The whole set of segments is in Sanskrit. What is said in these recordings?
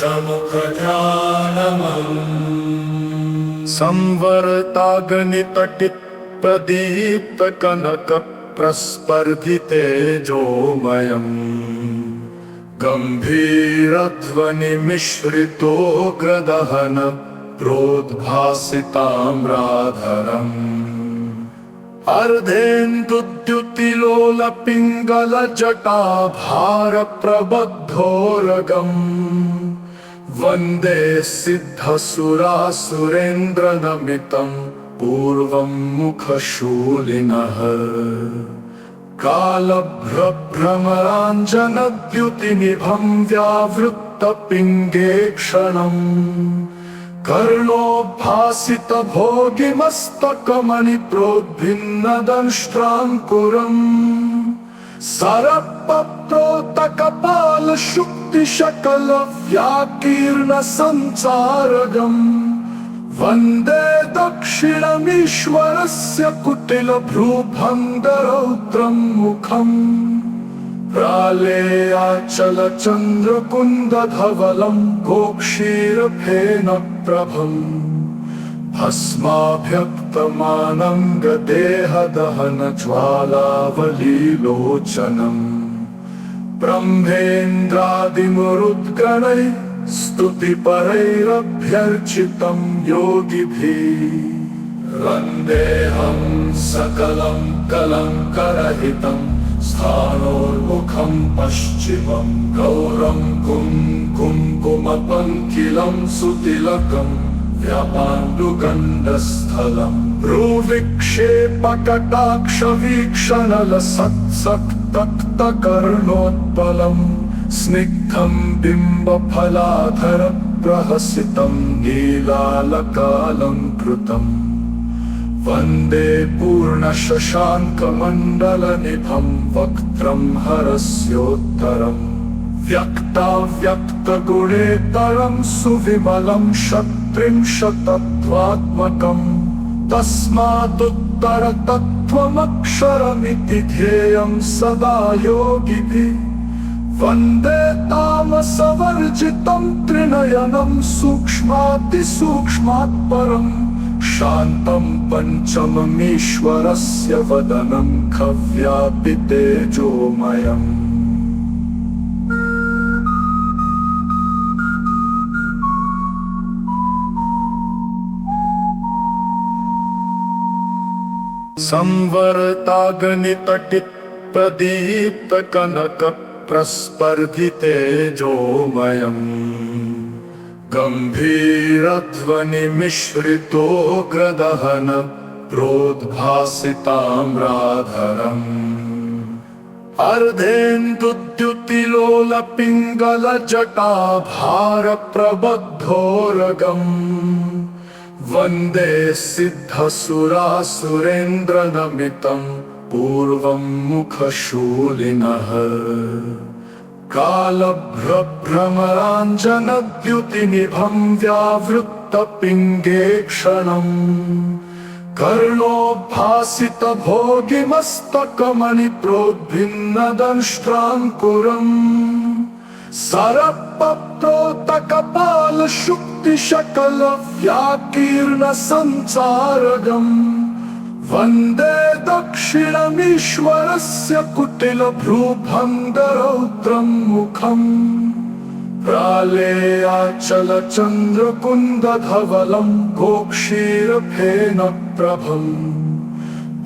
दशमुखध्यानम् संवर्ताग्नितटित प्रदीप्त कनक प्रस्पर्धितेजोमयम् गम्भीरध्वनिमिश्रितोग्रदहन प्रोद्भासिताम्राधरम् अर्धेन्दुद्युतिलोलपिङ्गलजटाभारप्रबद्धोरगम् वन्दे सिद्धसुरासुरेन्द्रनमितं पूर्वं मुखशूलिनः कालभ्रभ्रमराञ्जनद्युतिनिभं व्यावृत्तपिङ्गेक्षणम् कर्णोद्भासितभोगिमस्तकमणिप्रोद्भिन्नदंष्ट्राङ्कुरम् सरपप्रोतकपालशुक्तिशकलव्याकीर्णसञ्चारगम् वन्दे दक्षिणमीश्वरस्य कुटिलभ्रूभङ्गरौद्रं मुखम् प्रालेयाचलचन्द्रकुन्दधवलं गोक्षीरफेनप्रभम् भस्माभ्यक्तमानङ्गदेहदहनज्वालावलीलोचनम् ब्रह्मेन्द्रादिमरुद्गणैः स्तुतिपरैरभ्यर्चितं योगिभिः वन्देऽहं सकलं कलङ्करहितं स्थानोन्मुखं पश्चिमं गौरं कुङ्कुमपङ्किलं सुतिलकम् व्यापाण्डुगण्डस्थलम् भ्रूवीक्षेपकटाक्षवीक्षणलसत्सक्तकर्णोत्पलम् स्निग्धं बिम्बफलाधरप्रहसितं नीलालकालङ्कृतम् वन्दे पूर्णशशाङ्कमण्डलनिभं वक्त्रं हरस्योत्तरम् व्यक्ताव्यक्तगुणेतरं सुविमलं षट्त्रिंशत्तत्त्वात्मकम् तस्मादुत्तरतत्त्वमक्षरमिति ध्येयं सदा योगिभिः वन्दे तामसवर्जितं त्रिनयनं सूक्ष्मातिसूक्ष्मात् परम् शान्तं पञ्चममीश्वरस्य वदनं खव्यापितेजोमयम् संवर्ताग्नितटित प्रदीप्त कनक प्रस्पर्धितेजोमयम् गम्भीरध्वनिमिश्रितोग्रदहन प्रोद्भासिताम्राधरम् अर्धेन्दुद्युतिलोलपिङ्गलजटाभारप्रबद्धोरगम् वन्दे सिद्धसुरासुरेन्द्रनमितं पूर्वं मुखशूलिनः कालभ्रभ्रमराञ्जनद्युतिनिभं व्यावृत्तपिङ्गेक्षणम् कर्णोद्भासितभोगिमस्तकमणिप्रोद्भिन्नदंष्ट्राङ्कुरम् सरपप्रोतकपालशुक्तिशकलव्याकीर्णसञ्चारगम् वन्दे दक्षिणमीश्वरस्य कुटिलभ्रूभङ्गरौद्रं मुखम् प्रालेयाचलचन्द्रकुन्दधवलं गोक्षीरफेनप्रभम्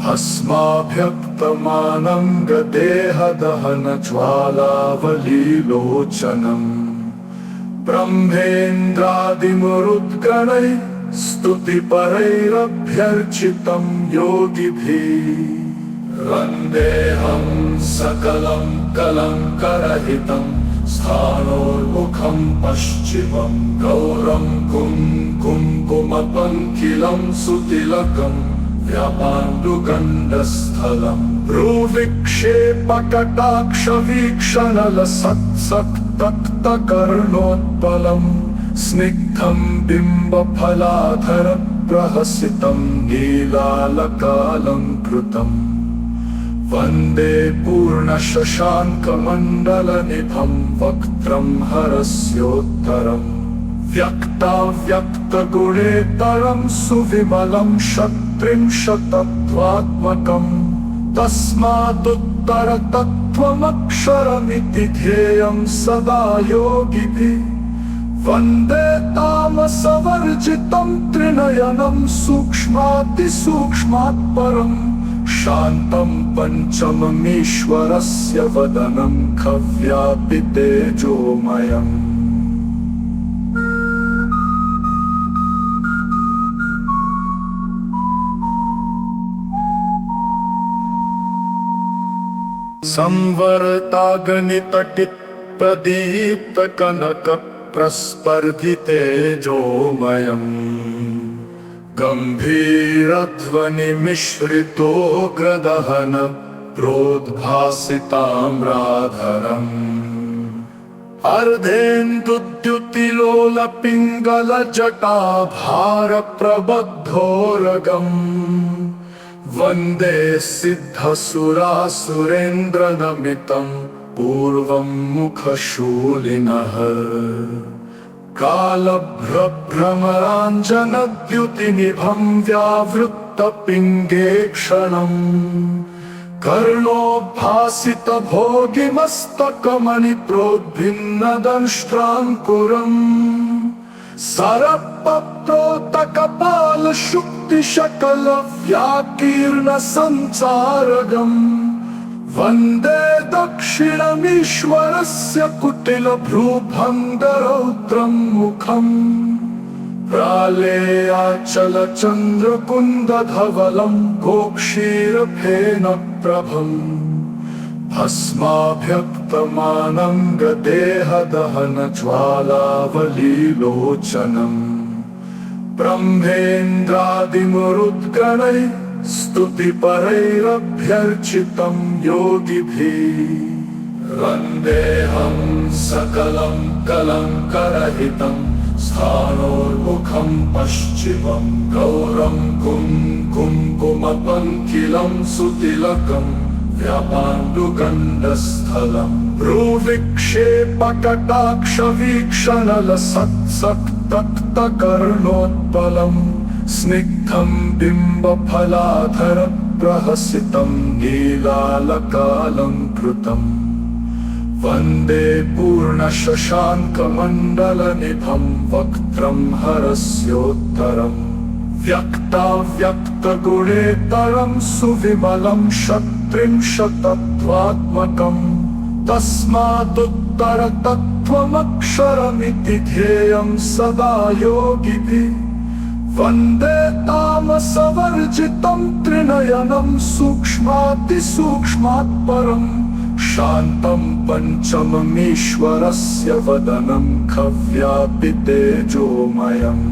भस्माभ्यक्तमानङ्गदेहदहनज्वालावलीलोचनम् ब्रह्मेन्द्रादिमरुद्गणैः स्तुतिपरैरभ्यर्चितं योगिभिः वन्देऽहं सकलं कलङ्करहितं स्थानोन्मुखं पश्चिमं गौरं कुङ्कुमपङ्किलं सुतिलकम् व्यापाण्डुगण्डस्थलम् भ्रूवीक्षेपकटाक्षवीक्षणलसत्सक्तकर्णोत्पलम् स्निग्धं बिम्बफलाधरप्रहसितं नीलालकालङ्कृतम् वन्दे पूर्णशशाङ्कमण्डलनिभं वक्त्रं हरस्योत्तरम् व्यक्ताव्यक्तगुणेतरं सुविमलं षट्त्रिंशत्तत्त्वात्मकम् तस्मादुत्तरतत्त्वमक्षरमिति ध्येयं सदा योगिभिः वन्दे तामसवर्जितं त्रिनयनं सूक्ष्मातिसूक्ष्मात् परम् शान्तं पञ्चममीश्वरस्य वदनं खव्यापि तेजोमयम् संवर्ताग्नितटिप्रदीप्तकनकप्रस्पर्धितेजोमयम् गम्भीरध्वनिमिश्रितो ग्रदहन प्रोद्भासिताम्राधरम् अर्धेन्दुद्युतिलोलपिङ्गलजटाभारप्रबद्धोरगम् वन्दे सिद्धसुरासुरेन्द्रनमितं पूर्वं मुखशूलिनः कालभ्रभ्रमराञ्जनद्युतिनिभं व्यावृत्तपिङ्गेक्षणम् कर्णोद्भासितभोगिमस्तकमणिप्रोद्भिन्नदंष्ट्राङ्कुरम् सरपप्रोतकपालशुक्तिशकलव्याकीर्णसञ्चारगम् वन्दे दक्षिणमीश्वरस्य कुटिलभ्रूभङ्गरौद्रम् मुखम् प्रालेयाचलचन्द्रकुन्दधवलम् गोक्षीरफेनप्रभम् भस्माभ्यक्तमानङ्गदेहदहनज्वालावलीलोचनम् ब्रह्मेन्द्रादिमरुद्गणैः स्तुतिपरैरभ्यर्चितं योगिभिः वन्देऽहं सकलं कलङ्करहितं स्थाणोर्मुखं पश्चिमं गौरं कुङ्कुमपङ्किलं सुतिलकम् व्यापाण्डुगण्डस्थलम् भ्रूवीक्षेपकटाक्षवीक्षणलसत्सक्तकर्णोत्पलम् स्निग्धं बिम्बफलाधरप्रहसितं नीलालकालङ्कृतम् वन्दे पूर्णशशाङ्कमण्डलनिभं वक्त्रं हरस्योत्तरम् व्यक्ताव्यक्तगुणेतरं सुविमलं षट्त्रिंशत्तत्त्वात्मकम् तस्मादुत्तरतत्त्वमक्षरमिति ध्येयं सदा योगिभिः वन्दे तामसवर्जितं त्रिनयनं सूक्ष्मातिसूक्ष्मात् परम् शान्तं पञ्चममीश्वरस्य वदनं खव्यापि तेजोमयम्